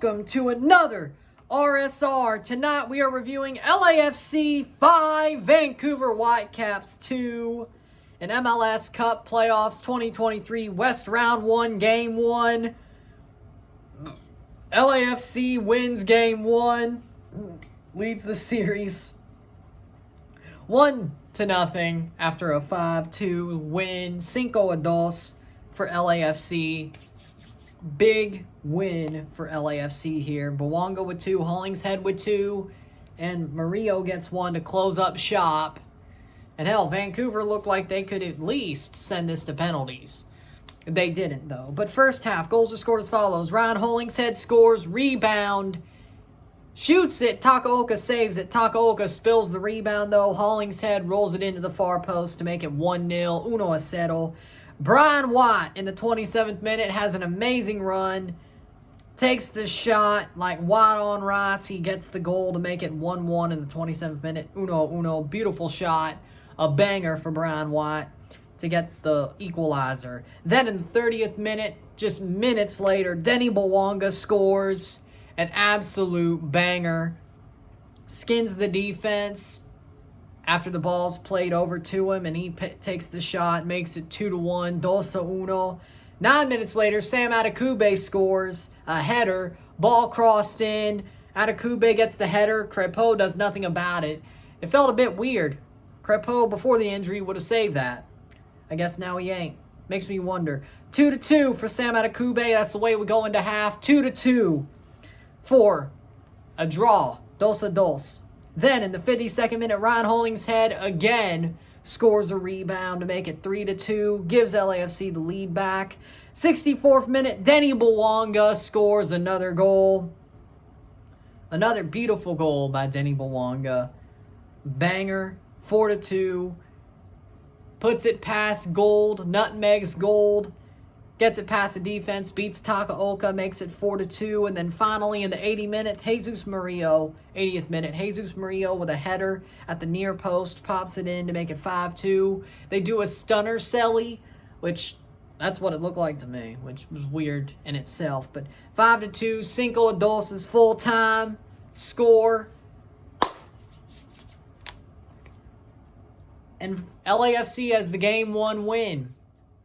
welcome to another RSR. Tonight we are reviewing LAFC 5, Vancouver Whitecaps 2, in MLS Cup Playoffs 2023 West Round 1, Game 1. LAFC wins Game 1, leads the series 1-0 after a 5-2 win, 5-2 for LAFC. Big win for LAFC here. Bouanga with 2, Hollingshead with 2, and Murillo gets 1 to close up shop. And hell, Vancouver looked like they could at least send this to penalties. They didn't, though. But first half, goals are scored as follows. Ryan Hollingshead scores, rebound, shoots it, Takaoka saves it. Takaoka spills the rebound, though. Hollingshead rolls it into the far post to make it 1-0. 1-0. Brian Watt in the 27th minute has an amazing run. Takes the shot like Watt on Rice. He gets the goal to make it 1-1 in the 27th minute. 1-1. Beautiful shot. A banger for Brian Watt to get the equalizer. Then in the 30th minute, just minutes later, Denny Bouanga scores an absolute banger. Skins the defense after the ball's played over to him, and he takes the shot, makes it 2-1, 2-1. 9 minutes later, Sam Adekugbe scores a header, ball crossed in, Adekugbe gets the header, Cripps does nothing about it. It felt a bit weird. Cripps, before the injury, would have saved that. I guess now he ain't. Makes me wonder. 2-2 for Sam Adekugbe, that's the way we go into half. 2-2 for a draw, 2-2. Then in the 52nd minute, Ryan Hollingshead again scores a rebound to make it 3-2, gives LAFC the lead back. 64th minute, Denny Bouanga scores another goal. Another beautiful goal by Denny Bouanga. Banger, 4-2. Puts it past Gold, nutmegs Gold. Gets it past the defense, beats Takaoka, makes it 4-2. And then finally in the 80th minute, Jesus Murillo with a header at the near post, pops it in to make it 5-2. They do a stunner celly, which that's what it looked like to me, which was weird in itself. But 5-2, 5-2 is full time score. And LAFC has the Game 1 win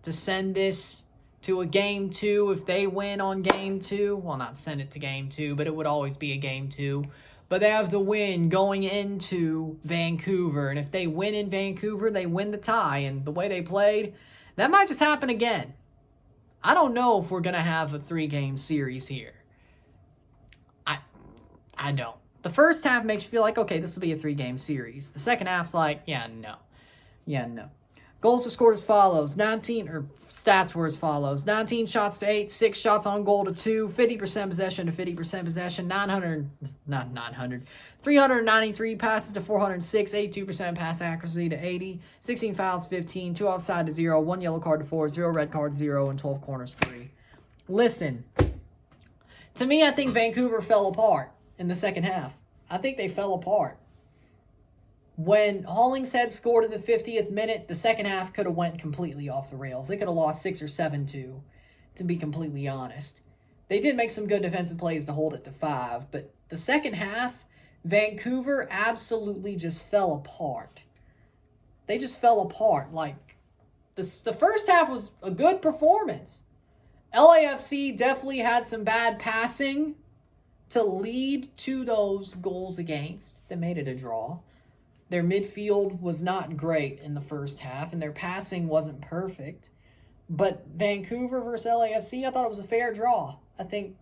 to send this to a Game 2. If they win on Game 2, well, not send it to Game 2, but it would always be a Game 2. But they have the win going into Vancouver. And if they win in Vancouver, they win the tie. And the way they played, that might just happen again. I don't know if we're going to have a 3-game series here. I don't. The first half makes you feel like, okay, this will be a 3-game series. The second half's like, yeah, no. Goals are scored as follows. Stats were as follows. 19 shots to 8, 6 shots on goal to 2, 50% possession to 50% possession, 393 passes to 406, 82% pass accuracy to 80, 16 fouls, 15, 2 offside to 0, 1 yellow card to 4, 0 red card 0, and 12 corners 3. Listen, to me, I think Vancouver fell apart in the second half. I think they fell apart. When Hollingshead scored in the 50th minute, the second half could have went completely off the rails. They could have lost 6 or 7-2, to be completely honest. They did make some good defensive plays to hold it to 5, but the second half, Vancouver absolutely just fell apart. They just fell apart. Like, the first half was a good performance. LAFC definitely had some bad passing to lead to those goals against that made it a draw. Their midfield was not great in the first half, and their passing wasn't perfect. But Vancouver versus LAFC, I thought it was a fair draw. I think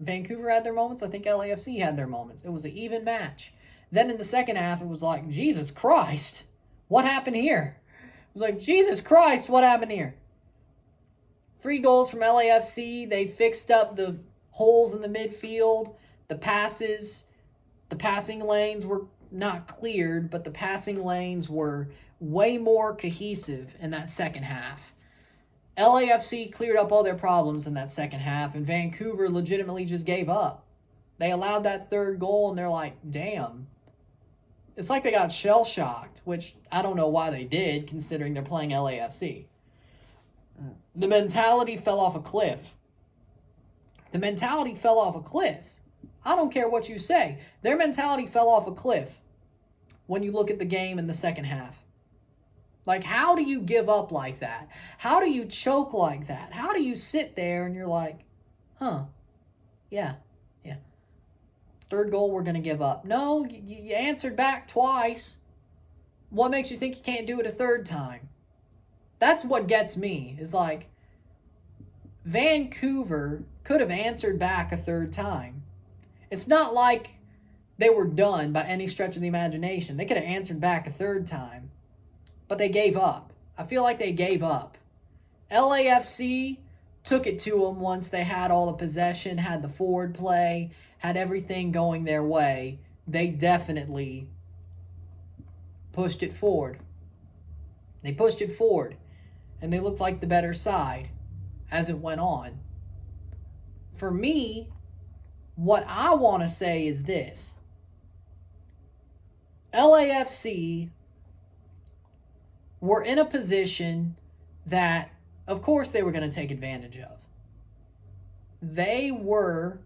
Vancouver had their moments. I think LAFC had their moments. It was an even match. Then in the second half, it was like, Jesus Christ, what happened here? It was like, Jesus Christ, what happened here? 3 goals from LAFC. They fixed up the holes in the midfield. The passing lanes were not cleared, but the passing lanes were way more cohesive in that second half. LAFC cleared up all their problems in that second half, and Vancouver legitimately just gave up. They allowed that third goal, and they're like, damn. It's like they got shell-shocked, which I don't know why they did, considering they're playing LAFC. The mentality fell off a cliff. The mentality fell off a cliff. I don't care what you say. Their mentality fell off a cliff when you look at the game in the second half. Like, how do you give up like that? How do you choke like that? How do you sit there and you're like, yeah. Third goal, we're going to give up. No, you answered back twice. What makes you think you can't do it a third time? That's what gets me, is like, Vancouver could have answered back a third time. It's not like they were done by any stretch of the imagination. They could have answered back a third time, but they gave up. I feel like they gave up. LAFC took it to them once they had all the possession, had the forward play, had everything going their way. They definitely pushed it forward. They pushed it forward, and they looked like the better side as it went on. For me, what I want to say is this. LAFC were in a position that, of course, they were going to take advantage of. They were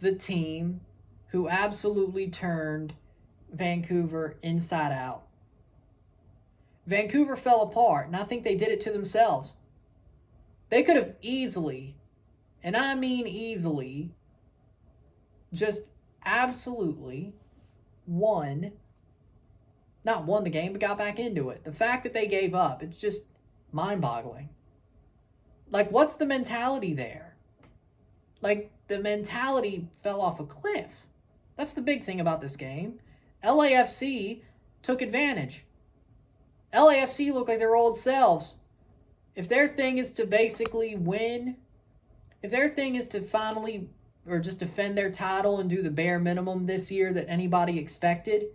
the team who absolutely turned Vancouver inside out. Vancouver fell apart, and I think they did it to themselves. They could have easily, and I mean easily, just absolutely not won the game, but got back into it. The fact that they gave up, it's just mind-boggling. Like, what's the mentality there? Like, the mentality fell off a cliff. That's the big thing about this game. LAFC took advantage. LAFC looked like their old selves. If their thing is to basically win, if their thing is to finally, or just defend their title and do the bare minimum this year that anybody expected,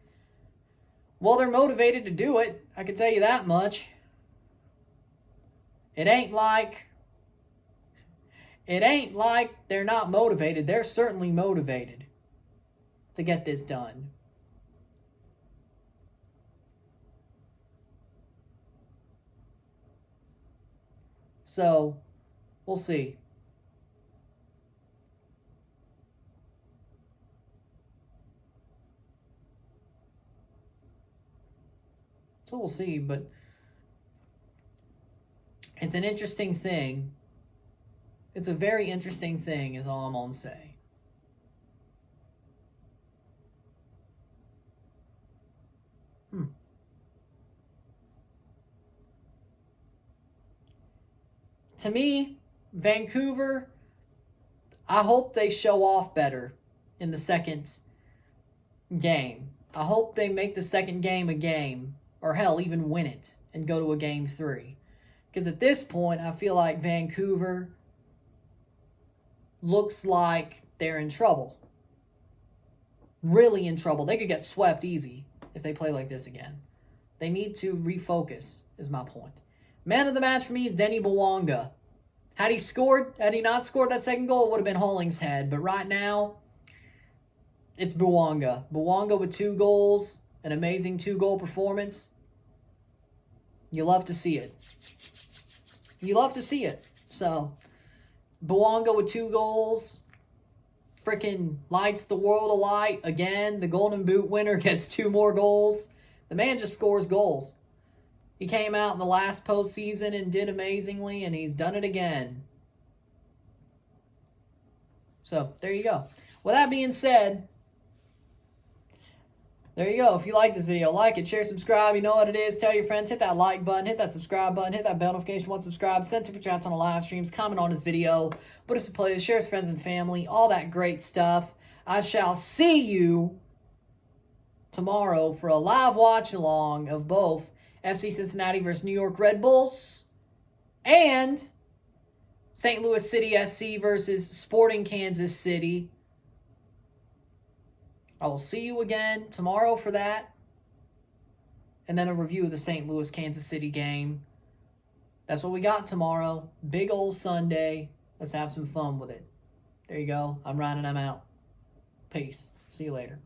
well, they're motivated to do it. I can tell you that much. It ain't like they're not motivated. They're certainly motivated to get this done. So, we'll see. So we'll see, but it's an interesting thing. It's a very interesting thing, is all I'm going to say. To me, Vancouver, I hope they show off better in the second game. I hope they make the second game a game, or hell, even win it and go to a game 3. Because at this point, I feel like Vancouver looks like they're in trouble. Really in trouble. They could get swept easy if they play like this again. They need to refocus, is my point. Man of the match for me is Denny Bwanga. Had he not scored that second goal, it would have been Hollingshead. But right now, it's Bwanga. Bwanga with 2 goals, an amazing 2-goal performance. You love to see it. You love to see it. So, Bwanga with 2 goals. Freaking lights the world alight. Again, the Golden Boot winner gets 2 more goals. The man just scores goals. He came out in the last postseason and did amazingly, and he's done it again. So, there you go. With that being said, there you go. If you like this video, like it, share, subscribe. You know what it is. Tell your friends. Hit that like button. Hit that subscribe button. Hit that bell notification once subscribed. Send super chats on the live streams. Comment on this video. Put us a playlist. Share with friends and family. All that great stuff. I shall see you tomorrow for a live watch along of both FC Cincinnati versus New York Red Bulls and St. Louis City SC versus Sporting Kansas City. I will see you again tomorrow for that. And then a review of the St. Louis Kansas City game. That's what we got tomorrow. Big old Sunday. Let's have some fun with it. There you go. I'm Ryan and I'm out. Peace. See you later.